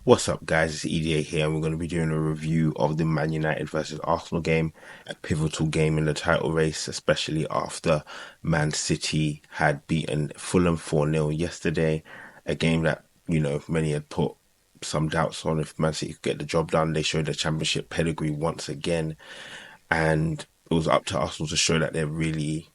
What's up, guys? It's EDA here, and we're going to be doing a review of the Man United versus Arsenal game, a pivotal game in the title race, especially after Man City had beaten Fulham 4-0 yesterday. A game that, many had put some doubts on if Man City could get the job done. They showed their championship pedigree once again, and it was up to Arsenal to show that they're really,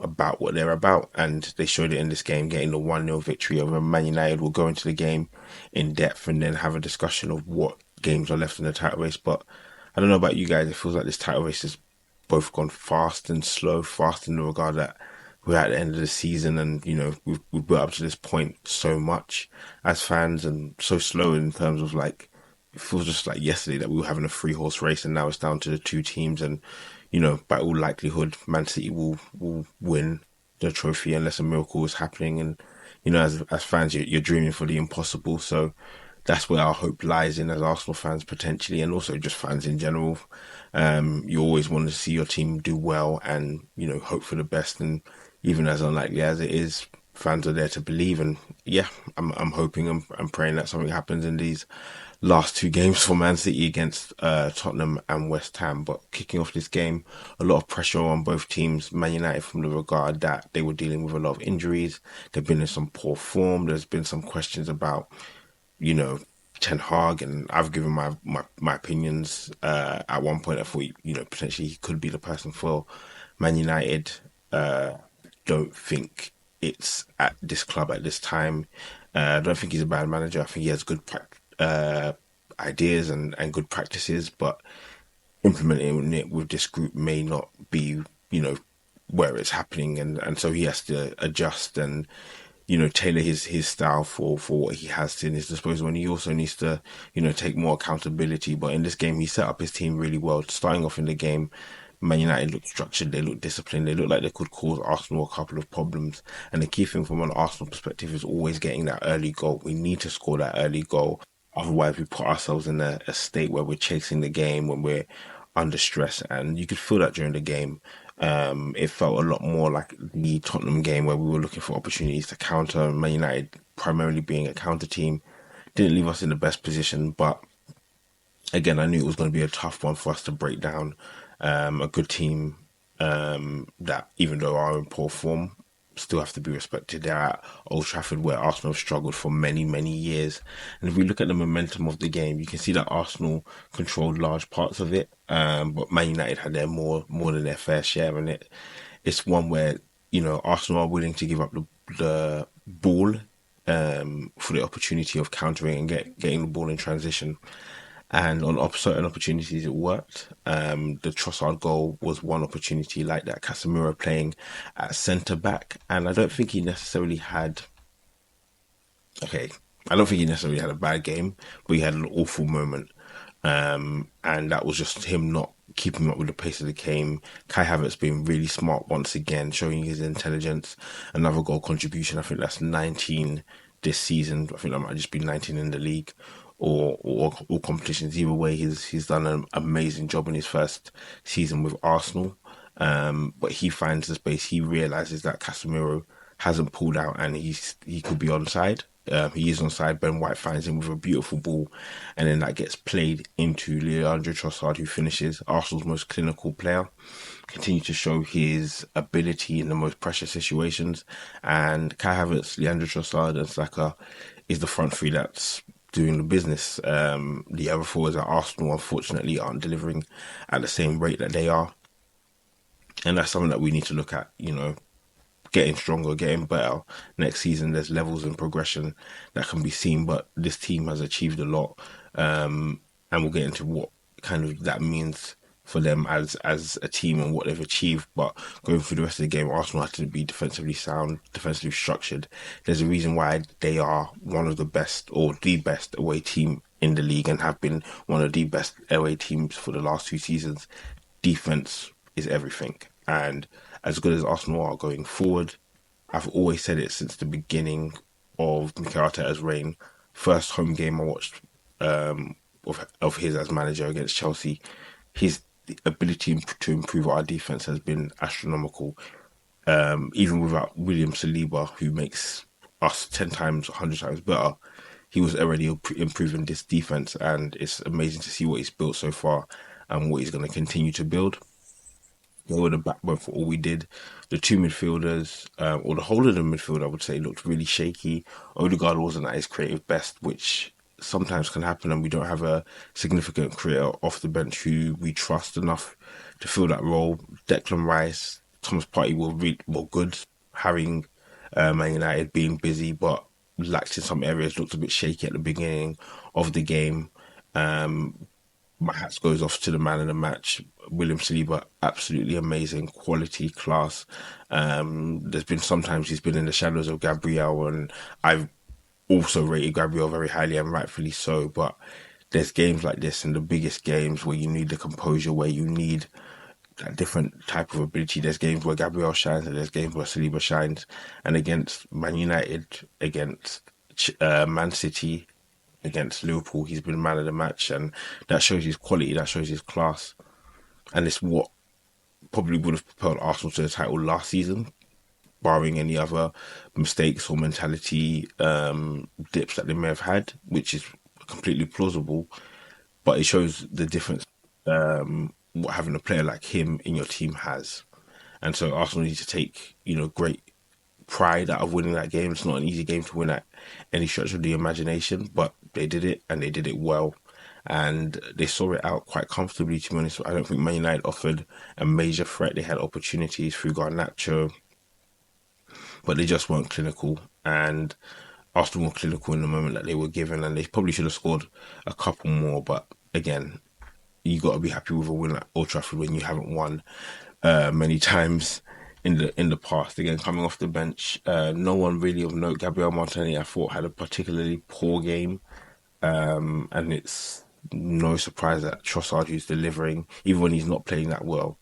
about what they're about. And they showed it in this game, getting the 1-0 victory over Man United. We'll go into the game in depth and then have a discussion of what games are left in the title race. But I don't know about you guys, it feels like this title race has both gone fast and slow. Fast in the regard that we're at the end of the season, and we've built up to this point so much as fans, and so slow in terms of, like, it feels just like yesterday that we were having a three-horse race, and now it's down to the two teams. And by all likelihood, Man City will win the trophy unless a miracle is happening. And as fans, you're dreaming for the impossible. So that's where our hope lies in, as Arsenal fans potentially, and also just fans in general. You always want to see your team do well, and hope for the best. And even as unlikely as it is, fans are there to believe. And yeah, I'm hoping, I'm praying that something happens in these last two games for Man City against Tottenham and West Ham. But kicking off this game, a lot of pressure on both teams. Man United, from the regard that they were dealing with a lot of injuries. They've been in some poor form. There's been some questions about, Ten Hag, and I've given my opinions. At one point, I thought, potentially he could be the person for Man United. Don't think it's at this club at this time. I don't think he's a bad manager. I think he has good ideas and good practices, but implementing it with this group may not be, where it's happening, and so he has to adjust and tailor his style for what he has in his disposal. And he also needs to take more accountability. But in this game, he set up his team really well. Starting off in the game, Man United looked structured, they looked disciplined, they looked like they could cause Arsenal a couple of problems. And the key thing from an Arsenal perspective is always getting that early goal. We need to score that early goal. Otherwise, we put ourselves in a state where we're chasing the game, when we're under stress. And you could feel that during the game. It felt a lot more like the Tottenham game, where we were looking for opportunities to counter. Man United, primarily being a counter team, didn't leave us in the best position. But again, I knew it was going to be a tough one for us to break down. A good team, that, even though are in poor form, still have to be respected. They're at Old Trafford, where Arsenal have struggled for many, many years. And if we look at the momentum of the game, you can see that Arsenal controlled large parts of it, but Man United had their more than their fair share. And it's one where Arsenal are willing to give up the ball, for the opportunity of countering and getting the ball in transition. And on certain opportunities, it worked. The Trossard goal was one opportunity like that. Casemiro playing at centre back, and I don't think he necessarily had. Okay, I don't think he necessarily had a bad game, but he had an awful moment, and that was just him not keeping up with the pace of the game. Kai Havertz being really smart once again, showing his intelligence. Another goal contribution. I think that's 19 this season. I think that might just be 19 in the league, or all competitions. Either way, he's done an amazing job in his first season with Arsenal. But he finds the space. He realizes that Casemiro hasn't pulled out, and he could be onside. He is onside. Ben White finds him with a beautiful ball, and then that gets played into Leandro Trossard, who finishes. Arsenal's most clinical player, continue to show his ability in the most pressure situations. And Kai Havertz, Leandro Trossard, and Saka is the front three that's doing the business. The other forwards at Arsenal, unfortunately, aren't delivering at the same rate that they are, and that's something that we need to look at. Getting stronger, getting better next season. There's levels and progression that can be seen, but this team has achieved a lot, and we'll get into what kind of that means for them as a team and what they've achieved. But going through the rest of the game, Arsenal had to be defensively sound, defensively structured. There's a reason why they are one of the best, or the best, away team in the league, and have been one of the best away teams for the last two seasons. Defense is everything, and as good as Arsenal are going forward, I've always said it since the beginning of Mikel Arteta's reign. First home game I watched, of his as manager against Chelsea, his ability to improve our defense has been astronomical. Even without William Saliba, who makes us 10 times, 100 times better, he was already improving this defense, and it's amazing to see what he's built so far and what he's going to continue to build. They were the backbone for all we did. The two midfielders, or the whole of the midfield, I would say, looked really shaky. Odegaard wasn't at his creative best, which sometimes can happen, and we don't have a significant creator off the bench who we trust enough to fill that role. Declan Rice, Thomas Partey were good, having Man United being busy, but lacked in some areas, looked a bit shaky at the beginning of the game. My hats goes off to the man of the match, William Saliba. Absolutely amazing, quality, class. There's been sometimes he's been in the shadows of Gabriel, and I've also rated Gabriel very highly and rightfully so. But there's games like this, and the biggest games where you need the composure, where you need that different type of ability. There's games where Gabriel shines, and there's games where Saliba shines. And against Man United, against Man City, against Liverpool, he's been man of the match, and that shows his quality, that shows his class, and it's what probably would have propelled Arsenal to the title last season, barring any other mistakes or mentality dips that they may have had, which is completely plausible. But it shows the difference what having a player like him in your team has, and so Arsenal need to take great pride out of winning that game. It's not an easy game to win at any stretch of the imagination, but they did it and they did it well. And they saw it out quite comfortably, to be honest. I don't think Man United offered a major threat. They had opportunities through Garnacho, but they just weren't clinical. And Arsenal were clinical in the moment that they were given, and they probably should have scored a couple more. But again, you got to be happy with a win at Old Trafford when you haven't won many times in the past. Again, coming off the bench, no one really of note. Gabriel Martinelli, I thought, had a particularly poor game, and it's no surprise that Trossard, who's delivering, even when he's not playing that well,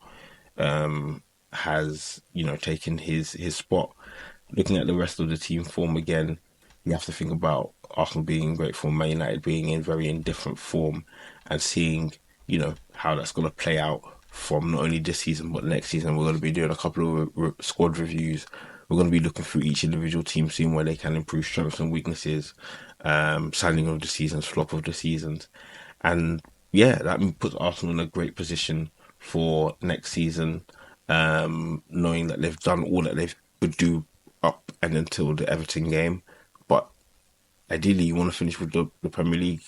has taken his spot. Looking at the rest of the team form again, you have to think about Arsenal being in great form, Man United being in very indifferent form, and seeing how that's going to play out from not only this season but next season. We're going to be doing a couple of squad reviews. We're going to be looking through each individual team, seeing where they can improve strengths and weaknesses, signing of the seasons, flop of the seasons, and yeah, that puts Arsenal in a great position for next season, knowing that they've done all that they could do up and until the Everton game. But ideally, you want to finish with the Premier League.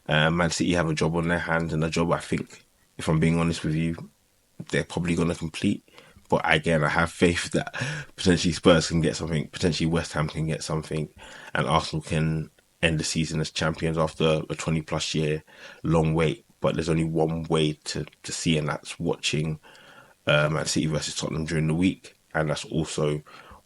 Man City have a job on their hands, and a job I think, if I'm being honest with you, they're probably going to complete. But again, I have faith that potentially Spurs can get something, potentially West Ham can get something, and Arsenal can end the season as champions after a 20 plus year long wait. But there's only one way to see, and that's watching Man City versus Tottenham during the week, and that's also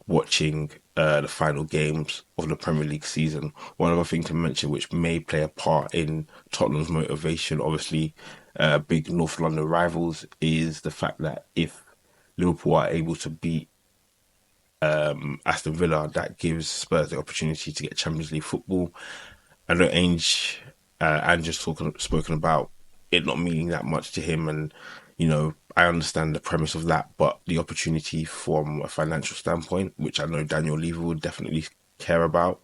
watching the final games of the Premier League season. One other thing to mention, which may play a part in Tottenham's motivation, obviously, big North London rivals, is the fact that if Liverpool are able to beat Aston Villa, that gives Spurs the opportunity to get Champions League football. I know Ange spoken about it not meaning that much to him, and I understand the premise of that, but the opportunity from a financial standpoint, which I know Daniel Levy would definitely care about,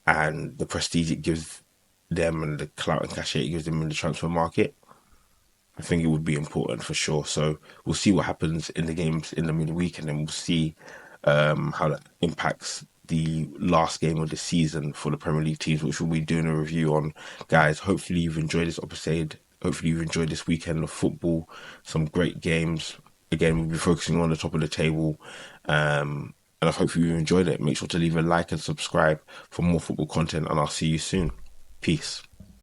and the prestige it gives them and the clout and cachet it gives them in the transfer market, I think it would be important for sure. So we'll see what happens in the games in the midweek, and then we'll see how that impacts the last game of the season for the Premier League teams, which we'll be doing a review on. Guys, hopefully you've enjoyed this episode. Hopefully you've enjoyed this weekend of football. Some great games. Again, we'll be focusing on the top of the table. And I hope you enjoyed it. Make sure to leave a like and subscribe for more football content, and I'll see you soon. Peace.